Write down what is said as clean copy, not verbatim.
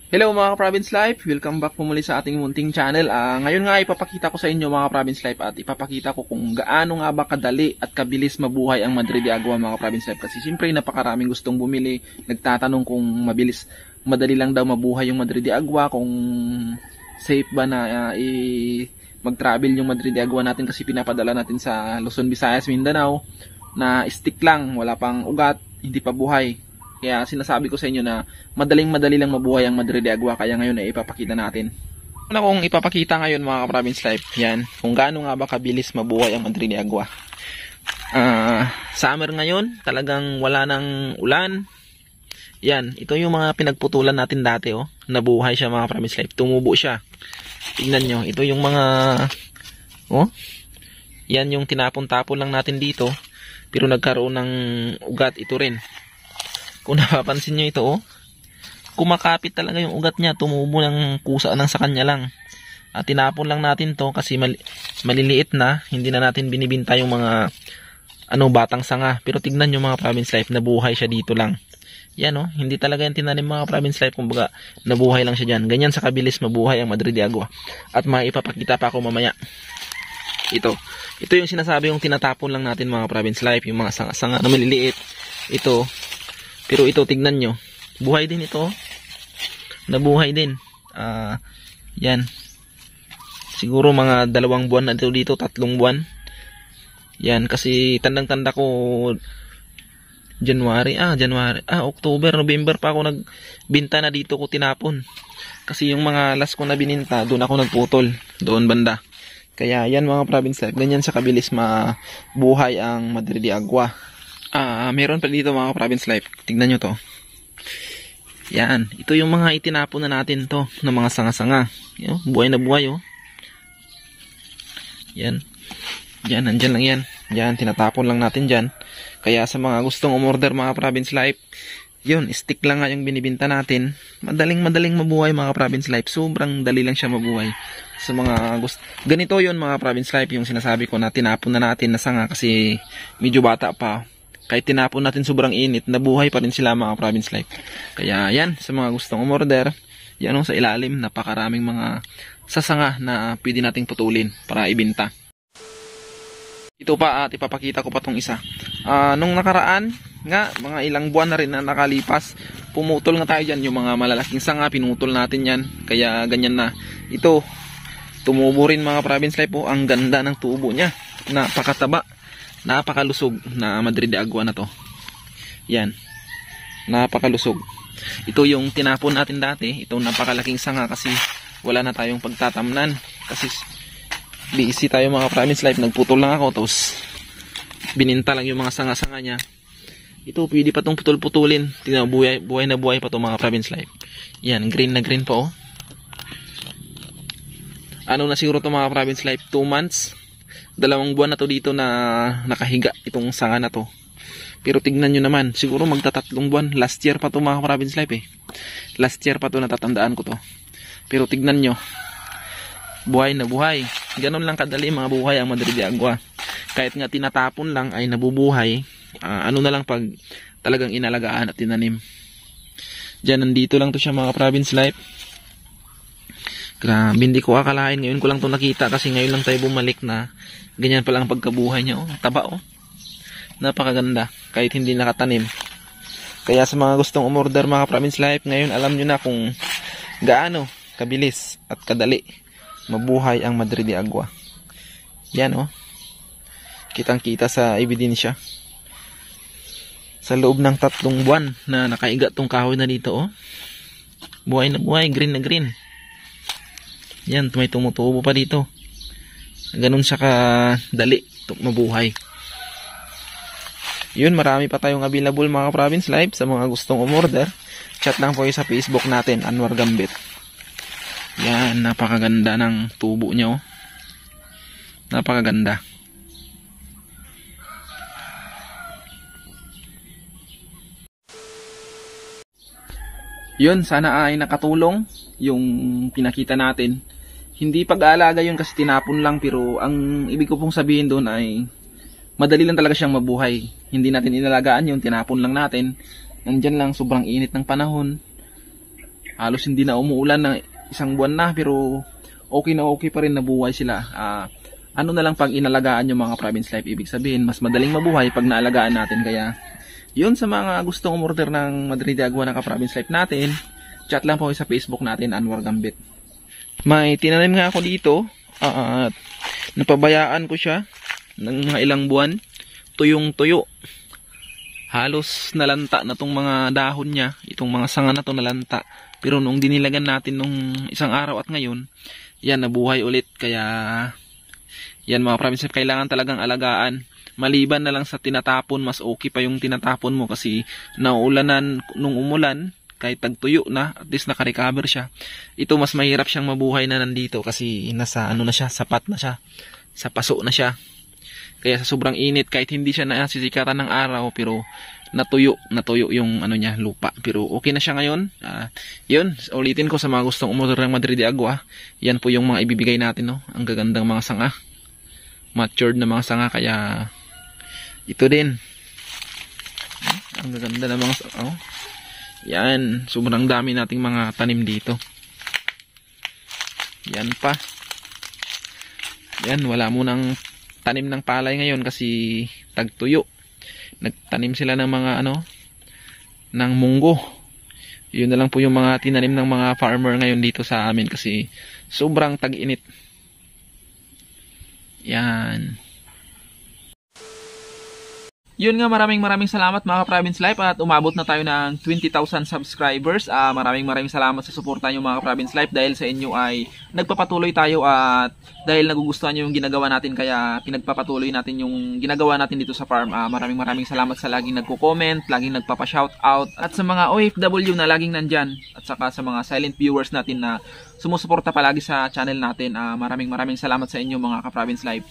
Hello mga ka-Province Life! Welcome back po muli sa ating munting channel. Ngayon nga ipapakita ko sa inyo mga ka-Province Life at ipapakita ko kung gaano nga ba kadali at kabilis mabuhay ang Madre de Agua mga ka-Province Life. Kasi siyempre napakaraming gustong bumili, nagtatanong kung madali lang daw mabuhay yung Madre de Agua, kung safe ba na mag-travel yung Madre de Agua natin kasi pinapadala natin sa Luzon, Visayas, Mindanao na stick lang, wala pang ugat, hindi pa buhay. Kaya sinasabi ko sa inyo na madali lang mabuhay ang Madre de Agua, kaya ngayon ay ipapakita natin. Una kong ipapakita ngayon mga ka-Province Life, yan, kung gaano nga ba kabilis mabuhay ang Madre de Agua. Summer ngayon, talagang wala nang ulan. Yan, ito yung mga pinagputulan natin dati, oh. Nabuhay siya mga ka-Province Life, tumubo siya. Tingnan nyo, ito yung mga, oh, yan yung tinapon-tapon lang natin dito, pero nagkaroon ng ugat ito rin. Kung napapansin nyo ito, oh, kumakapit talaga yung ugat niya, tumubo ng kusa lang sa kanya lang. At tinapon lang natin to kasi maliliit na, hindi na natin binibinta yung mga batang sanga. Pero tignan nyo mga Province Life, nabuhay siya dito lang. Yan, oh, hindi talaga yung tinanim mga Province Life, kumbaga nabuhay lang siya dyan. Ganyan sa kabilis mabuhay ang Madre de Agua. At maipapakita pa ako mamaya. Ito yung sinasabi yung tinatapon lang natin mga Province Life, yung mga sanga-sanga na maliliit. Ito. Pero ito, tignan nyo. Buhay din ito. Nabuhay din. Yan. Siguro mga 2 buwan na dito, 3 buwan. Yan, kasi tandang-tanda ko October, November pa ako nagbinta na dito ko tinapon. Kasi yung mga last ko na bininta, doon ako nagputol. Doon banda. Kaya yan mga Province Life, ganyan sa kabilis mabuhay ang Madre de Agua. Meron pa dito mga Province Life. Tignan nyo to. Yan. Ito yung mga itinapon na natin to. Na mga sanga-sanga. Buhay na buhay, oh. Yan. Yan. Nandyan lang yan. Yan. Tinatapon lang natin dyan. Kaya sa mga gustong umorder mga Province Life, yun. Stick lang nga yung binibinta natin. Madaling mabuhay mga Province Life. Sobrang dali lang siya mabuhay. Sa mga ganito yun mga Province Life. Yung sinasabi ko na tinapon na natin na sanga kasi medyo bata pa. Kahit tinapon natin sobrang init, nabuhay pa rin sila mga Province Life. Kaya yan, sa mga gustong umorder, yan sa ilalim, napakaraming mga sasanga na pwede nating putulin para ibinta. Ito pa at ipapakita ko pa tong isa. Nung nakaraan, nga, mga ilang buwan na rin na nakalipas, pumutol nga tayo dyan, yung mga malalaking sanga, pinutol natin yan. Kaya ganyan na. Ito, tumubo rin mga Province Life po, ang ganda ng tubo niya, napakataba. Napakalusog na Madre de Agua na to. Yan. Napakalusog. Ito yung tinapon natin dati. Itong napakalaking sanga kasi wala na tayong pagtatamnan. Kasi busy tayo mga Province Life. Nagputol lang ako. Tapos bininta lang yung mga sanga-sanga niya. Ito pwede pa itong putol-putulin. Tingnan, buhay na buhay pa itong mga Province Life. Yan. Green na green pa, oh. Ano na siguro itong mga Province Life? 2 months. 2 buwan na to dito na nakahiga itong sanga na to. Pero tignan nyo naman, siguro magta-3 buwan. Last year pa to mga Province Life, eh. Last year pa to, natatandaan ko to. Pero tignan nyo, buhay na buhay. Ganun lang kadali mga buhay ang Madre de Agua. Kahit nga tinatapon lang ay nabubuhay. Ano na lang pag talagang inalagaan at tinanim. Diyan, nandito lang to siya mga Province Life. Grabe, hindi ko akalain. Ngayon ko lang to nakita kasi ngayon lang tayo bumalik na ganyan pala ang pagkabuhay niya. Oh, taba, oh. Napakaganda kahit hindi nakatanim. Kaya sa mga gustong umorder mga Province Life, ngayon alam nyo na kung gaano kabilis at kadali mabuhay ang Madre de Agua. Yan, oh. Kitang-kita sa ebidensya. Sa loob ng 3 buwan na nakaiga tong kahoy na dito, oh. Buhay na buhay, green na green. Yan, may tumutubo pa dito. Ganun siya kadali mabuhay. Yun, marami pa tayong available mga Province Life. Sa mga gustong umorder, chat lang po kayo sa Facebook natin, Anwar Gambit. Yan, napakaganda ng tubo niya, oh. Napakaganda. Yun, sana ay nakatulong yung pinakita natin. Hindi pag-aalaga yun kasi tinapon lang, pero ang ibig ko pong sabihin doon ay madali lang talaga siyang mabuhay. Hindi natin inalagaan yun, tinapon lang natin. Nandyan lang, sobrang init ng panahon. halos hindi na umuulan ng isang buwan na, pero okay na okay pa rin nabuhay sila. Ano na lang pag inalagaan yung mga province life, ibig sabihin mas madaling mabuhay pag naalagaan natin. Kaya yun, sa mga gustong umorder ng Madrid de Agua na ka-province life natin, chat lang po sa Facebook natin, Anwar Gambit. May tinanim nga ako dito at napabayaan ko siya ng mga ilang buwan. Tuyong tuyo, halos nalanta na tong mga dahon niya, itong mga sanga na to nalanta. Pero nung dinilagan natin nung isang araw at ngayon, yan, nabuhay ulit. Kaya yan mga province life, kailangan talagang alagaan. Maliban na lang sa tinatapon, mas okay pa yung tinatapon mo kasi nauulanan nung umulan, kahit tagtuyo na, at least nakarecover siya. Ito mas mahirap siyang mabuhay na nandito kasi nasa ano na siya, sapat na siya, sa paso na siya. Kaya sa sobrang init, kahit hindi siya nasisikatan ng araw, pero natuyo yung ano niya, lupa. Pero okay na siya ngayon. Yun, ulitin ko sa mga gustong umorder ng Madrid de Agua, yan po yung mga ibibigay natin, no? Ang gagandang mga sanga, matured na mga sanga. Kaya ito din, ang gaganda ng mga sanga. Yan, sobrang dami nating mga tanim dito. Yan pa. Yan, wala mo nang tanim ng palay ngayon kasi tagtuyo. Nagtanim sila ng mga ng munggo. Yun na lang po yung mga tinanim ng mga farmer ngayon dito sa amin kasi sobrang tag-init. Yan. Yun nga, maraming salamat mga province life, at umabot na tayo ng 20,000 subscribers. Maraming salamat sa suporta nyo mga province life. Dahil sa inyo ay nagpapatuloy tayo, at dahil nagugustuhan nyo yung ginagawa natin, kaya pinagpapatuloy natin yung ginagawa natin dito sa farm. Maraming salamat sa laging nagko-comment, laging nagpapa-shoutout, at sa mga OFW na laging nandyan, at saka sa mga silent viewers natin na sumusuporta palagi sa channel natin. Maraming salamat sa inyo mga ka-province life.